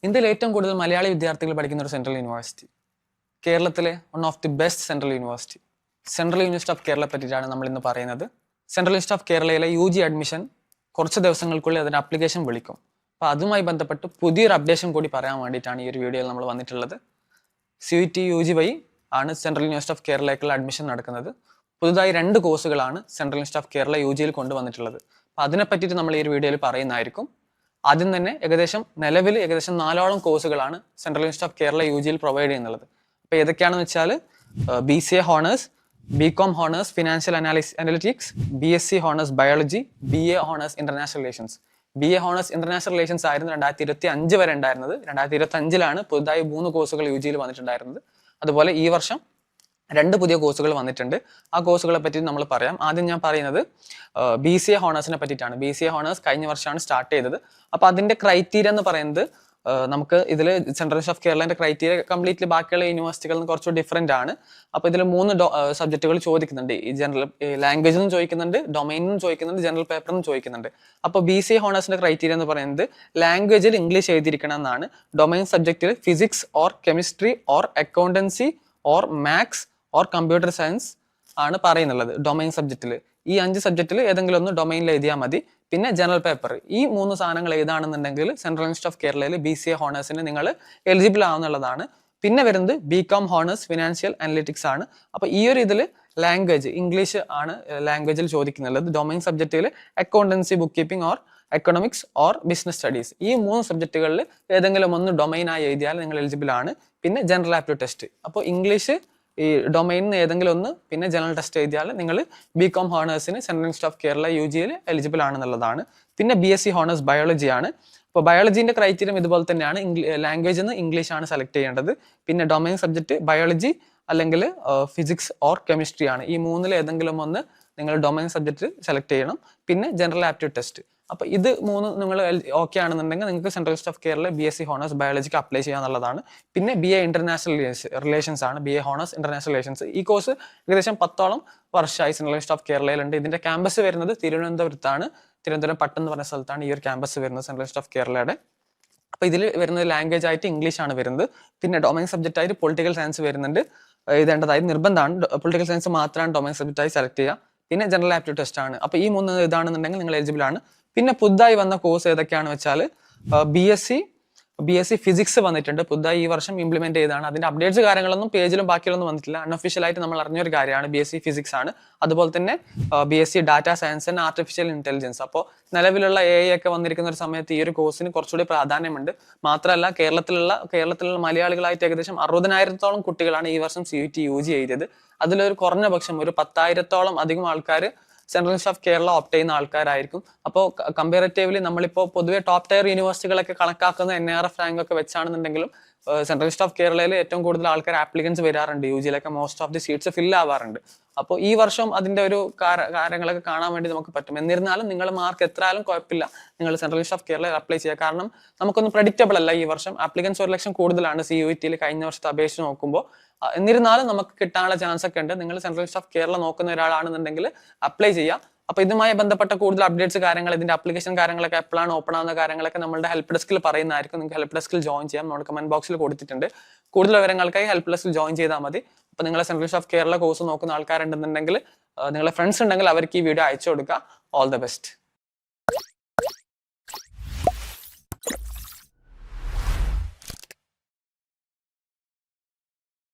ഇന്ത്യയിൽ ഏറ്റവും കൂടുതൽ മലയാളി വിദ്യാർത്ഥികൾ പഠിക്കുന്ന ഒരു സെൻട്രൽ യൂണിവേഴ്സിറ്റി, കേരളത്തിലെ one of the best central university, central university of കേരളയെ പറ്റിയിട്ടാണ് നമ്മൾ ഇന്ന് പറയുന്നത്. സെൻട്രൽ യൂണിവേഴ്സിറ്റി ഓഫ് കേരളയിലെ UG അഡ്മിഷൻ കുറച്ച് ദിവസങ്ങൾക്കുള്ളിൽ അതിൻ്റെ ആപ്ലിക്കേഷൻ വിളിക്കും. അപ്പോൾ അതുമായി ബന്ധപ്പെട്ട് പുതിയൊരു അപ്ഡേഷൻ കൂടി പറയാൻ വേണ്ടിയിട്ടാണ് ഈ ഒരു വീഡിയോയിൽ നമ്മൾ വന്നിട്ടുള്ളത്. CUET UG വഴി ആണ് സെൻട്രൽ യൂണിവേഴ്സിറ്റി ഓഫ് കേരളയ്ക്കുള്ള അഡ്മിഷൻ നടക്കുന്നത്. പുതുതായി 2 കോഴ്സുകളാണ് സെൻട്രൽ യൂണിവേഴ്സിറ്റി ഓഫ് കേരള UGയിൽ കൊണ്ടുവന്നിട്ടുള്ളത്. അപ്പോൾ അതിനെ പറ്റിയിട്ട് നമ്മൾ ഈ ഒരു വീഡിയോയിൽ പറയുന്നതായിരിക്കും. ആദ്യം തന്നെ നിലവിൽ ഏകദേശം 4ഓളം കോഴ്സുകളാണ് സെൻട്രൽ യൂണിവേഴ്സിറ്റി ഓഫ് കേരള UGയിൽ പ്രൊവൈഡ് ചെയ്യുന്നത്. അപ്പോൾ ഏതൊക്കെയാണെന്ന് വെച്ചാൽ BCA honours, BCom honours financial analytics, BSc honours biology, BA honours international relations. BA honours international relations ആയിരുന്നു 2025 വരെ ഉണ്ടായിരുന്നത്. 2025 പുതുതായി 3 കോഴ്സുകൾ UGയിൽ വന്നിട്ടുണ്ടായിരുന്നത്. അതുപോലെ ഈ വർഷം 2 പുതിയ കോഴ്സുകൾ വന്നിട്ടുണ്ട്. ആ കോഴ്സുകളെ പറ്റി നമ്മൾ പറയാം. ആദ്യം ഞാൻ പറയുന്നത് BCA ഹോണേഴ്സിനെ പറ്റിയിട്ടാണ്. BCA ഹോണേഴ്സ് കഴിഞ്ഞ വർഷമാണ് സ്റ്റാർട്ട് ചെയ്തത്. അപ്പോൾ അതിന്റെ ക്രൈറ്റീരിയ എന്ന് പറയുന്നത് നമുക്ക് ഇതിൽ സെൻട്രൽ യൂണിവേഴ്സിറ്റി ഓഫ് കേരളന്റെ ക്രൈറ്റീരിയ കംപ്ലീറ്റ്ലി ബാക്കിയുള്ള യൂണിവേഴ്സിറ്റികളിൽ നിന്ന് കുറച്ച് ഡിഫറെന്റ് ആണ്. അപ്പോൾ ഇതിൽ 3 സബ്ജക്റ്റുകൾ ചോദിക്കുന്നുണ്ട്. ഈ ജനറൽ ലാംഗ്വേജിൽ നിന്നും ചോദിക്കുന്നുണ്ട്, ഡൊമൈനിൽ ചോദിക്കുന്നുണ്ട്, ജനറൽ പേപ്പറിൽ നിന്നും ചോദിക്കുന്നുണ്ട്. അപ്പോൾ BCA ഹോണേഴ്സിന്റെ ക്രൈറ്റീരിയ എന്ന് പറയുന്നത് ലാംഗ്വേജിൽ ഇംഗ്ലീഷ് എഴുതിയിരിക്കണം എന്നാണ്. ഡൊമൈൻ സബ്ജക്റ്റിൽ physics or chemistry or accountancy or maths or computer science ആണ് പറയുന്നുള്ളത് ഡൊമൈൻ സബ്ജക്റ്റിൽ. ഈ 5 സബ്ജക്റ്റിൽ ഏതെങ്കിലും ഒന്ന് ഡൊമൈനിൽ എഴുതിയാൽ മതി. പിന്നെ ജനറൽ പേപ്പർ. ഈ 3 സാധനങ്ങൾ ഏതാണെന്നുണ്ടെങ്കിൽ സെൻട്രൽ യൂണിവേഴ്സിറ്റി ഓഫ് കേരളയിൽ BCA ഹോണേഴ്സിന് നിങ്ങൾ എലിജിബിൾ ആവുന്നുള്ളതാണ്. പിന്നെ വരുന്നത് BCom ഹോണേഴ്സ് ഫിനാൻഷ്യൽ അനലിറ്റിക്സ് ആണ്. അപ്പോൾ ഈ ഒരു ഇതിൽ ലാംഗ്വേജ് ഇംഗ്ലീഷ് ആണ് ലാംഗ്വേജിൽ ചോദിക്കുന്നുള്ളത്. ഡൊമൈൻ സബ്ജക്റ്റിൽ accountancy, bookkeeping or economics or business studies. ഈ 3 സബ്ജക്റ്റുകളിൽ ഏതെങ്കിലും ഒന്ന് ഡൊമൈനായി എഴുതിയാൽ നിങ്ങൾ എലിജിബിൾ ആണ്. പിന്നെ ജനറൽ ആപ്റ്റിറ്റ്യൂഡ് ടെസ്റ്റ്. അപ്പോൾ ഇംഗ്ലീഷ് ഈ ഡൊമൈനിൽ നിന്ന് ഏതെങ്കിലും ഒന്ന് പിന്നെ ജനറൽ ടെസ്റ്റ് എഴുതിയാൽ നിങ്ങൾ BCom ഹോണേഴ്സിന് സെൻട്രൽ യൂണിവേഴ്സിറ്റി ഓഫ് കേരള UGയിൽ എലിജിബിൾ ആണെന്നുള്ളതാണ്. പിന്നെ BSc ഹോണേഴ്സ് ബയോളജി ആണ്. അപ്പോൾ ബയോളജീൻ്റെ ക്രൈറ്റീരിയം ഇതുപോലെ തന്നെയാണ്. ലാംഗ്വേജിൽ നിന്ന് ഇംഗ്ലീഷ് ആണ് സെലക്ട് ചെയ്യേണ്ടത്. പിന്നെ ഡൊമൈൻ സബ്ജക്റ്റ് ബയോളജി അല്ലെങ്കിൽ ഫിസിക്സ് ഓർ കെമിസ്ട്രി ആണ്. ഈ 3 ഏതെങ്കിലും ഒന്ന് നിങ്ങൾ ഡൊമൈൻ സബ്ജക്റ്റ് സെലക്ട് ചെയ്യണം. പിന്നെ ജനറൽ ആപ്റ്റിറ്റ്യൂഡ് ടെസ്റ്റ്. അപ്പോൾ ഇത് 3 നിങ്ങൾ ഓക്കെ ആണെന്നുണ്ടെങ്കിൽ നിങ്ങൾക്ക് central university of Kerala BSc honours ബയോളജിക്ക് അപ്ലൈ ചെയ്യാന്നുള്ളതാണ്. പിന്നെ BA ഇന്റർനാഷണൽ റിലേഷൻസ് ആണ്. BA honours international relations. ഈ കോഴ്സ് ഏകദേശം 10ഓളം വർഷമായി സെൻട്രൽ യൂണിവേഴ്സിറ്റി ഓഫ് കേരളയിലുണ്ട്. ഇതിന്റെ ക്യാമ്പസ് വരുന്നത് തിരുവനന്തപുരത്താണ്. തിരുവനന്തപുരം പട്ടം എന്ന് പറഞ്ഞ സ്ഥലത്താണ് ഈ ഒരു ക്യാമ്പസ് വരുന്നത് സെൻട്രൽ യൂണിവേഴ്സിറ്റി ഓഫ് കേരളയുടെ. അപ്പോൾ ഇതിൽ വരുന്നത് ലാംഗ്വേജ് ആയിട്ട് ഇംഗ്ലീഷ് ആണ് വരുന്നത്. പിന്നെ ഡൊമൈൻ സബ്ജക്റ്റ് ആയിട്ട് പൊളിറ്റിക്കൽ സയൻസ് വരുന്നുണ്ട്. എഴുതേണ്ടതായി നിർബന്ധമാണ്. പൊളിറ്റിക്കൽ സയൻസ് മാത്രമാണ് ഡൊമൈൻ സബ്ജക്റ്റ് ആയി സെലക്ട് ചെയ്യുക. പിന്നെ ജനറൽ ആപ്റ്റിറ്റ്യൂഡ് ടെസ്റ്റ് ആണ്. അപ്പോൾ ഈ 3 ഇതാണെന്നുണ്ടെങ്കിൽ നിങ്ങൾ എലിജിബിൾ ആണ്. പിന്നെ പുതുതായി വന്ന കോഴ്സ് ഏതൊക്കെയാണെന്ന് വെച്ചാൽ BSc ഫിസിക്സ് വന്നിട്ടുണ്ട്. പുതുതായി ഈ വർഷം ഇംപ്ലിമെന്റ് ചെയ്താണ്. അതിന്റെ അപ്ഡേറ്റ്സ് കാര്യങ്ങളൊന്നും പേജിലും ബാക്കിയൊന്നും വന്നിട്ടില്ല. അൺഒഫീഷ്യലായിട്ട് നമ്മൾ അറിഞ്ഞൊരു കാര്യമാണ്. BSc ഫിസിക്സ് ആണ്. അതുപോലെ തന്നെ BSc data science and artificial intelligence. അപ്പോൾ നിലവിലുള്ള AI ഒക്കെ വന്നിരിക്കുന്ന ഒരു സമയത്ത് ഈ ഒരു കോഴ്സിന് കുറച്ചുകൂടി പ്രാധാന്യമുണ്ട്. മാത്രമല്ല കേരളത്തിലുള്ള മലയാളികളായിട്ട് ഏകദേശം 60,000-ഓളം കുട്ടികളാണ് ഈ വർഷം CUET UG എഴുതിയത്. അതിലൊരു കുറഞ്ഞ പക്ഷം ഒരു 10,000-ഓളം അധികം ആൾക്കാർ central university of Kerala opt ചെയ്യുന്ന ആൾക്കാരായിരിക്കും. അപ്പോൾ കമ്പാരിറ്റീവ്ലി നമ്മളിപ്പോൾ പൊതുവെ ടോപ്പ് ടയർ യൂണിവേഴ്സിറ്റികളൊക്കെ കണക്കാക്കുന്ന NRF റാങ്ക് ഒക്കെ വെച്ചാണെന്നുണ്ടെങ്കിലും സെൻട്രൽ യൂണിവേഴ്സിറ്റി ഓഫ് കേരളയിൽ ഏറ്റവും കൂടുതൽ ആൾക്കാർ ആപ്ലിക്കൻസ് വരാറുണ്ട്. UGയിലൊക്കെ most of the seats fill ആവാറുണ്ട്. അപ്പോൾ ഈ വർഷം അതിന്റെ ഒരു കാര്യങ്ങളൊക്കെ കാണാൻ വേണ്ടി നമുക്ക് പറ്റും. എന്നിരുന്നാലും നിങ്ങൾ മാർക്ക് എത്രയാലും കുഴപ്പമില്ല, നിങ്ങൾ central university of Kerala apply ചെയ്യുക. കാരണം നമുക്കൊന്നും പ്രഡിക്റ്റബിൾ അല്ല. ഈ വർഷം ആപ്ലിക്കൻസ് 1 ലക്ഷം കൂടുതലാണ് CUETയിൽ കഴിഞ്ഞ വർഷത്തെ അപേക്ഷിച്ച് നോക്കുമ്പോൾ. എന്നിരുന്നാലും നമുക്ക് കിട്ടാനുള്ള ചാൻസ് ഒക്കെ ഉണ്ട്. നിങ്ങൾ സെൻട്രൽ യൂണിവേഴ്സിറ്റി ഓഫ് കേരള നോക്കുന്ന ഒരാളാണെന്നുണ്ടെങ്കിൽ അപ്ലൈ ചെയ്യാം. അപ്പോൾ ഇതുമായി ബന്ധപ്പെട്ട കൂടുതൽ അപ്ഡേറ്റ്സ് കാര്യങ്ങൾ, ഇതിന്റെ അപ്ലിക്കേഷൻ കാര്യങ്ങളൊക്കെ എപ്പോഴാണ് ഓപ്പൺ ആവുന്ന കാര്യങ്ങളൊക്കെ നമ്മുടെ ഹെൽപ്പ് ഡെസ്കിൽ പറയുന്നതായിരിക്കും. നിങ്ങൾക്ക് ഹെൽപ്പ് ഡെസ്കിൽ ജോയിൻ ചെയ്യാം. നമ്മുടെ കമന്റ് ബോക്സിൽ കൊടുത്തിട്ടുണ്ട്. കൂടുതൽ വിവരങ്ങൾക്കായി ഹെൽപ്പ് ഡെസ്കിൽ ജോയിൻ ചെയ്താൽ മതി. അപ്പോൾ നിങ്ങൾ central university of Kerala course നോക്കുന്ന ആൾക്കാരുണ്ടെന്നുണ്ടെങ്കിൽ, നിങ്ങളെ ഫ്രണ്ട്സ് ഉണ്ടെങ്കിൽ അവർക്ക് ഈ വീഡിയോ അയച്ചു കൊടുക്കുക. All the best.